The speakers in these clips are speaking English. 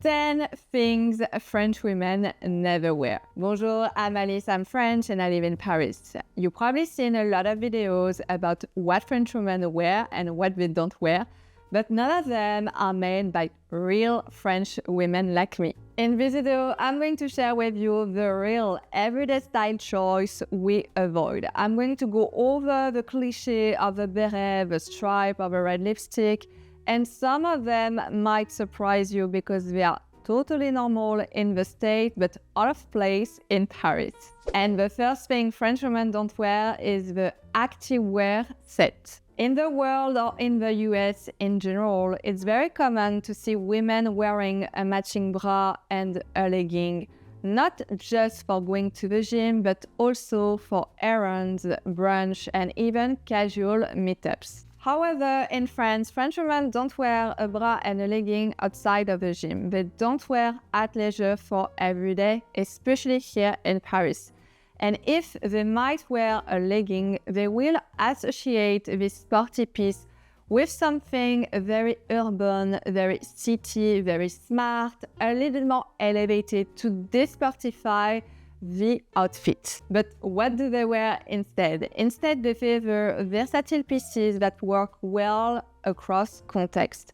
10 things French women never wear. Bonjour, I'm Alice, I'm French and I live in Paris. You've probably seen a lot of videos about what French women wear and what they don't wear, but none of them are made by real French women like me. In this video, I'm going to share with you the real everyday style choice we avoid. I'm going to go over the cliche of the beret, the stripe, of a red lipstick, and some of them might surprise you because they are totally normal in the States, but out of place in Paris. And the first thing French women don't wear is the activewear set. In the world or in the US in general, it's very common to see women wearing a matching bra and a legging, not just for going to the gym, but also for errands, brunch, and even casual meetups. However, in France, French women don't wear a bra and a legging outside of the gym. They don't wear athleisure for every day, especially here in Paris. And if they might wear a legging, they will associate this sporty piece with something very urban, very city, very smart, a little more elevated to desportify the outfit. But what do they wear instead? Instead, they favor versatile pieces that work well across context.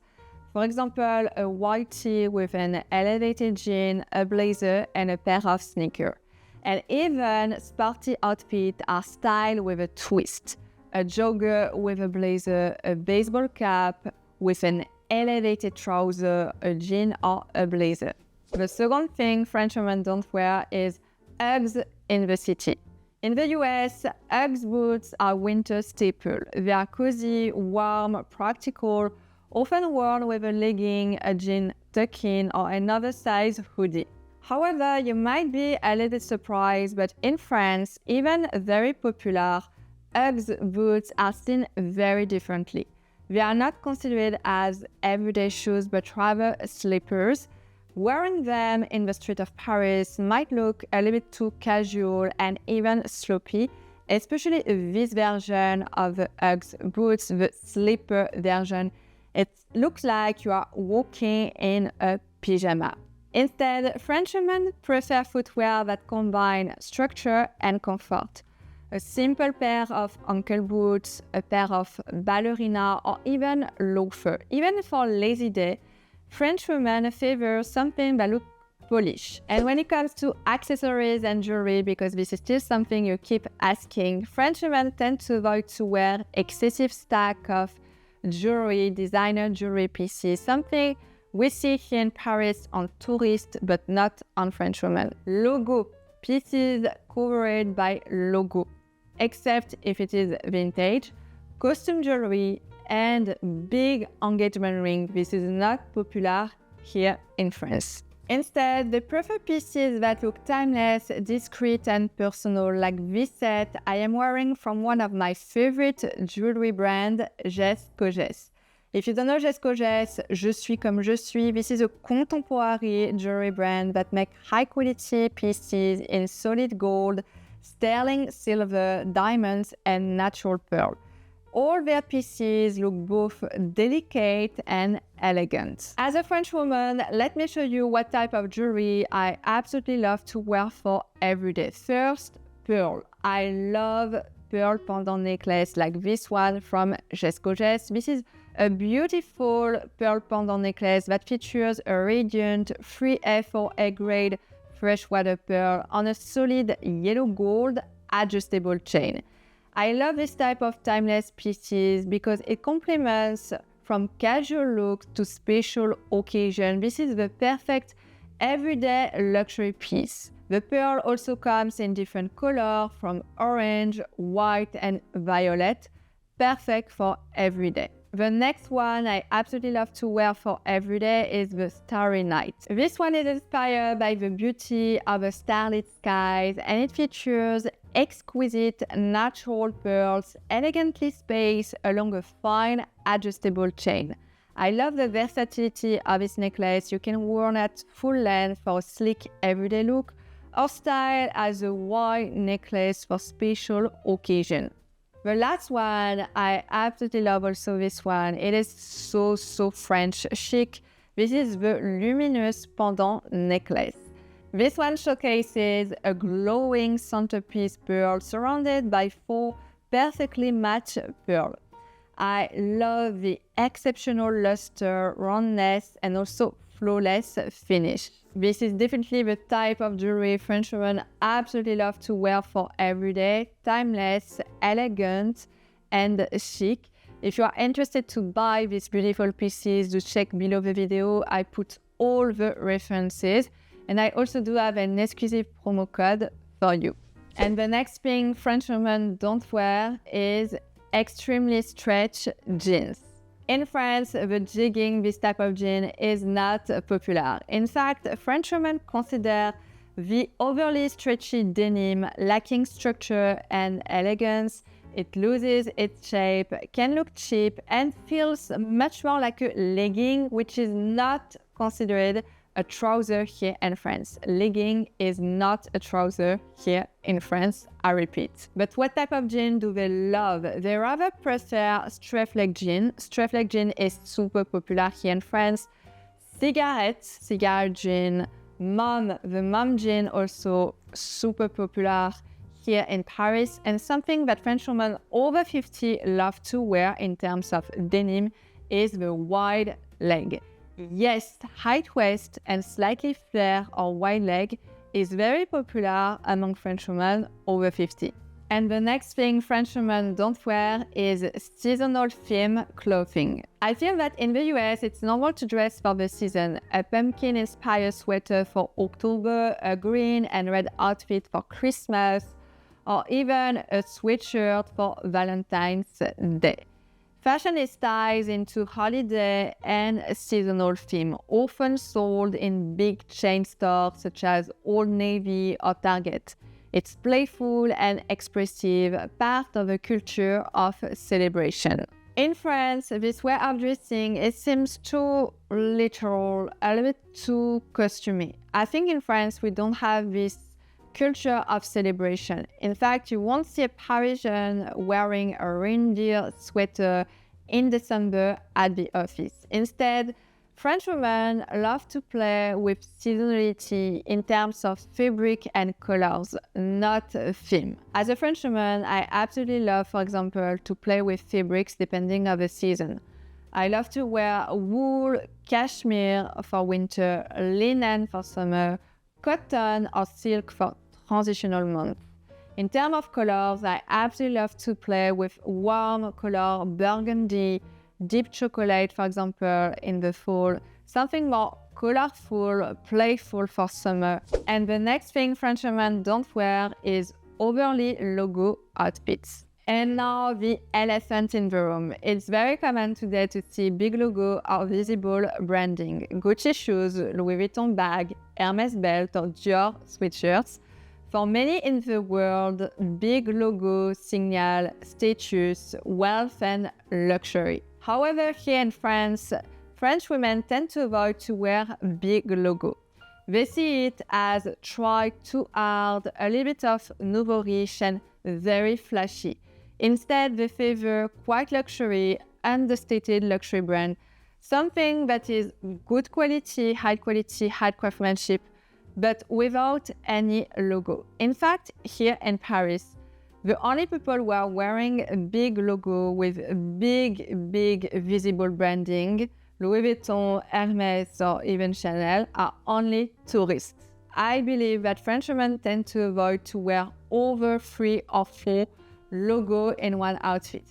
For example, a white tee with an elevated jean, a blazer, and a pair of sneakers. And even sporty outfits are styled with a twist. A jogger with a blazer, a baseball cap with an elevated trouser, a jean or a blazer. The second thing French women don't wear is Uggs in the city. In the US, Uggs boots are winter staple. They are cozy, warm, practical, often worn with a legging, a jean tuck-in, or another size hoodie. However, you might be a little surprised, but in France, even very popular, Uggs boots are seen very differently. They are not considered as everyday shoes, but rather slippers. Wearing them in the street of Paris might look a little bit too casual and even sloppy, especially this version of the Uggs boots, the slipper version. It looks like you are walking in a pyjama. Instead, French women prefer footwear that combine structure and comfort. A simple pair of ankle boots, a pair of ballerina, or even loafer. Even for lazy day, French women favor something that looks polished. And when it comes to accessories and jewelry, because this is still something you keep asking, French women tend to avoid to wear excessive stack of jewelry, designer jewelry pieces, something we see here in Paris on tourists, but not on French women. Logo pieces covered by logo, except if it is vintage, costume jewelry, and big engagement ring. This is not popular here in France. Instead, they prefer pieces that look timeless, discreet, and personal, like this set I am wearing from one of my favorite jewelry brands, JESCOJES. If you don't know JESCOJES, Je suis comme je suis. This is a contemporary jewelry brand that makes high-quality pieces in solid gold, sterling silver, diamonds, and natural pearl. All their pieces look both delicate and elegant. As a French woman, let me show you what type of jewelry I absolutely love to wear for every day. First, pearl. I love pearl pendant necklace like this one from JESCOJES. This is a beautiful pearl pendant necklace that features a radiant 3A-4A-grade freshwater pearl on a solid yellow gold adjustable chain. I love this type of timeless pieces because it complements from casual look to special occasion. This is the perfect everyday luxury piece. The pearl also comes in different colors from orange, white, and violet, perfect for every day. The next one I absolutely love to wear for every day is the Starry Night. This one is inspired by the beauty of the starlit skies, and it features exquisite natural pearls, elegantly spaced along a fine adjustable chain. I love the versatility of this necklace. You can wear it full length for a sleek everyday look, or style as a wide necklace for special occasion. The last one, I absolutely love also this one. It is so French chic. This is the Luminous Pendant necklace. This one showcases a glowing centerpiece pearl surrounded by 4 perfectly matched pearls. I love the exceptional luster, roundness, and also flawless finish. This is definitely the type of jewelry French women absolutely love to wear for everyday, timeless, elegant, and chic. If you are interested to buy these beautiful pieces, do check below the video. I put all the references, and I also do have an exclusive promo code for you. And the next thing French women don't wear is extremely stretch jeans. In France, the jegging, this type of jean, is not popular. In fact, French women consider the overly stretchy denim lacking structure and elegance. It loses its shape, can look cheap, and feels much more like a legging, which is not considered a trouser here in France. Legging is not a trouser here in France, I repeat. But what type of jean do they love? They rather prefer straight leg jean. Straight leg jean is super popular here in France. Cigarette jean, the mom jean also super popular here in Paris, and something that French women over 50 love to wear in terms of denim is the wide leg. Yes, high waist and slightly flare or wide leg is very popular among French women over 50. And the next thing French women don't wear is seasonal theme clothing. I feel that in the US it's normal to dress for the season. A pumpkin-inspired sweater for October, a green and red outfit for Christmas, or even a sweatshirt for Valentine's Day. Fashion is tied into holiday and seasonal theme, often sold in big chain stores such as Old Navy or Target. It's playful and expressive, part of a culture of celebration. In France, this way of dressing, it seems too literal, a little bit too costumey. I think in France, we don't have this culture of celebration. In fact, you won't see a Parisian wearing a reindeer sweater in December at the office. Instead, French women love to play with seasonality in terms of fabric and colors, not theme. As a French woman, I absolutely love, for example, to play with fabrics depending on the season. I love to wear wool, cashmere for winter, linen for summer, cotton or silk for transitional months. In terms of colors, I absolutely love to play with warm color burgundy, deep chocolate, for example, in the fall, something more colorful, playful for summer. And the next thing French women don't wear is overly logo outfits. And now the elephant in the room. It's very common today to see big logo or visible branding. Gucci shoes, Louis Vuitton bag, Hermes belt or Dior sweatshirts. For many in the world, big logos signal status, wealth and luxury. However, here in France, French women tend to avoid to wear big logo. They see it as try too hard, a little bit of nouveau riche and very flashy. Instead, they favor quite luxury, understated luxury brand, something that is good quality, high craftsmanship, but without any logo. In fact, here in Paris, the only people who are wearing a big logo with big visible branding, Louis Vuitton, Hermes, or even Chanel, are only tourists. I believe that French women tend to avoid to wear over 3 or 4 logos in one outfit.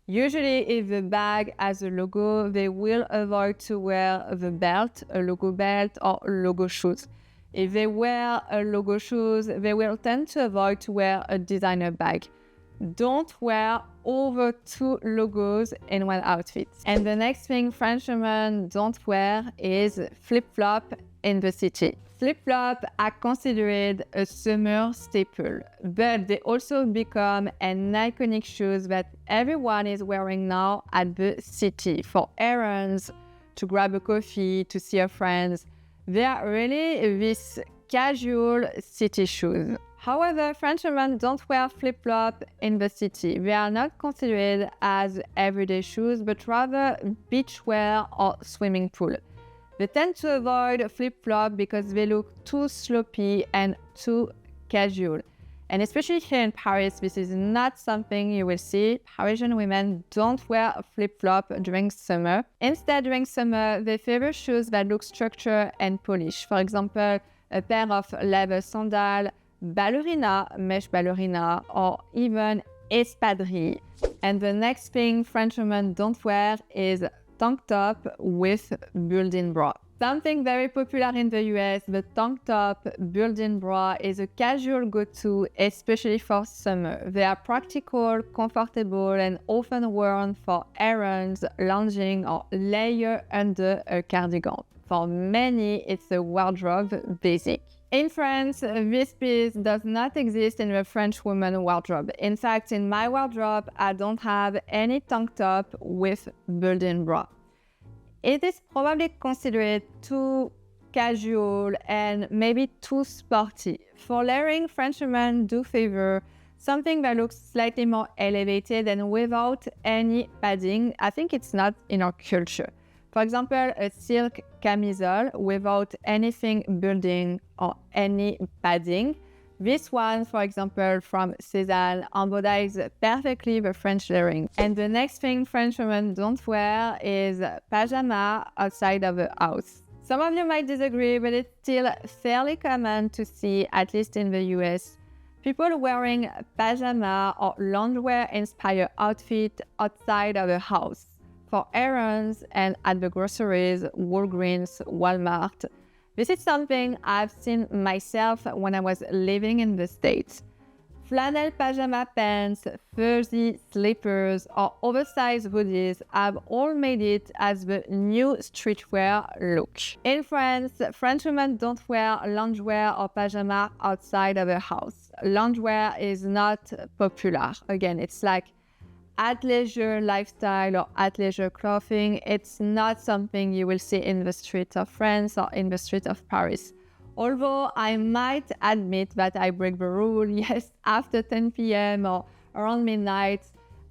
Usually, if the bag has a logo, they will avoid to wear the belt, a logo belt, or logo shoes. If they wear a logo shoes, they will tend to avoid to wear a designer bag. Don't wear over 2 logos in one outfit. And the next thing French women don't wear is flip-flop in the city. Flip-flop are considered a summer staple, but they also become an iconic shoes that everyone is wearing now at the city for errands, to grab a coffee, to see your friends. They are really these casual city shoes. However, French women don't wear flip-flop in the city. They are not considered as everyday shoes, but rather beachwear or swimming pool. They tend to avoid flip-flop because they look too sloppy and too casual. And especially here in Paris, this is not something you will see. Parisian women don't wear a flip-flop during summer. Instead, during summer, they favor shoes that look structured and polished. For example, a pair of leather sandals, ballerina, mesh ballerina, or even espadrilles. And the next thing French women don't wear is tank top with built-in bra. Something very popular in the US, the tank top built-in bra is a casual go-to, especially for summer. They are practical, comfortable, and often worn for errands, lounging, or layer under a cardigan. For many, it's a wardrobe basic. In France, this piece does not exist in the French woman wardrobe. In fact, in my wardrobe, I don't have any tank top with built-in bra. It is probably considered too casual and maybe too sporty. For layering, French women do favor something that looks slightly more elevated and without any padding. I think it's not in our culture. For example, a silk camisole without anything building or any padding. This one, for example, from Cézanne, embodies perfectly the French layering. And the next thing French women don't wear is pajama outside of the house. Some of you might disagree, but it's still fairly common to see, at least in the US, people wearing pajama or loungewear-inspired outfit outside of the house for errands and at the groceries, Walgreens, Walmart. This is something I've seen myself when I was living in the States. Flannel pajama pants, fuzzy slippers, or oversized hoodies have all made it as the new streetwear look. In France, French women don't wear loungewear or pajama outside of the house. Loungewear is not popular. Again, it's like athleisure lifestyle or athleisure clothing. It's not something you will see in the streets of France or in the streets of Paris. Although I might admit that I break the rule, yes, after 10 p.m. or around midnight,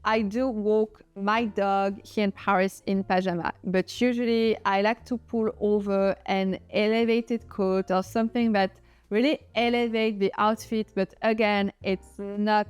I do walk my dog here in Paris in pajama. But usually I like to pull over an elevated coat or something that really elevates the outfit, but again, it's not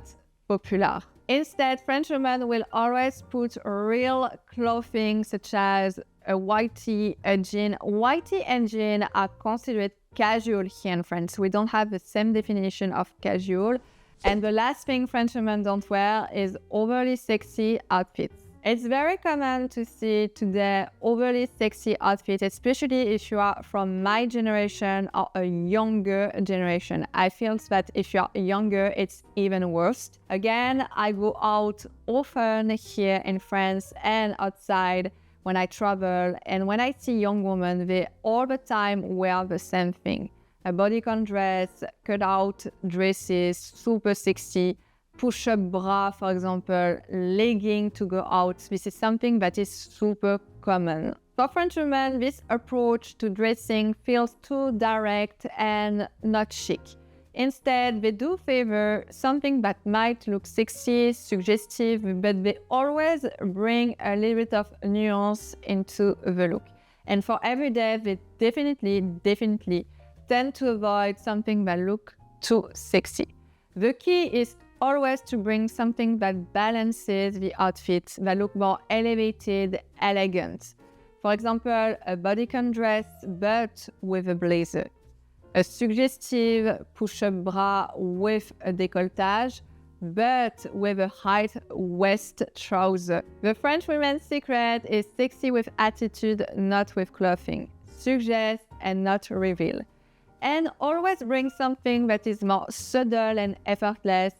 popular. Instead, French women will always put real clothing such as a white tee, a jean. White tee and jean are considered casual here in France. We don't have the same definition of casual. And the last thing French women don't wear is overly sexy outfits. It's very common to see today overly sexy outfits, especially if you are from my generation or a younger generation. I feel that if you are younger, it's even worse. Again, I go out often here in France and outside when I travel, and when I see young women, they all the time wear the same thing. A bodycon dress, cut-out dresses, super sexy, push-up bra, for example, legging to go out. This is something that is super common. For French women, this approach to dressing feels too direct and not chic. Instead, they do favor something that might look sexy, suggestive, but they always bring a little bit of nuance into the look. And for every day, they definitely tend to avoid something that looks too sexy. The key is always to bring something that balances the outfit, that look more elevated, elegant. For example, a bodycon dress but with a blazer. A suggestive push-up bra with a décolletage but with a high waist trouser. The French women's secret is sexy with attitude, not with clothing. Suggest and not reveal. And always bring something that is more subtle and effortless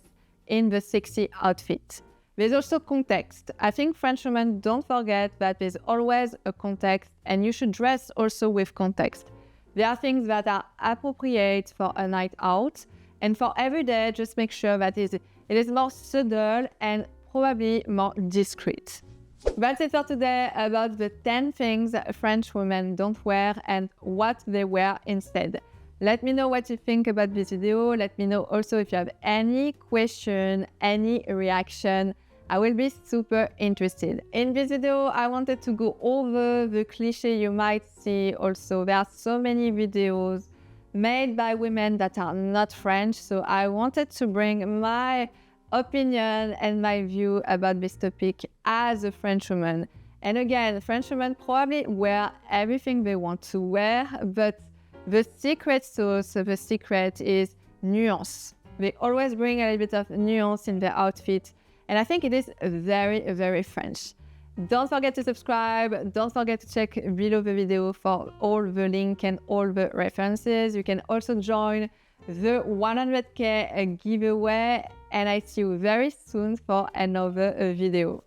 in the sexy outfit. There's also context. I think French women don't forget that there's always a context, and you should dress also with context. There are things that are appropriate for a night out, and for every day, just make sure that it is more subtle and probably more discreet. That's it for today about the 10 things French women don't wear and what they wear instead. Let me know what you think about this video. Let me know also if you have any question, any reaction. I will be super interested. In this video, I wanted to go over the cliche you might see also. There are so many videos made by women that are not French, so I wanted to bring my opinion and my view about this topic as a French woman. And again, French women probably wear everything they want to wear, but the secret sauce, the secret is nuance. They always bring a little bit of nuance in their outfit, and I think it is very, very French. Don't forget to subscribe. Don't forget to check below the video for all the link and all the references. You can also join the 100K giveaway, and I see you very soon for another video.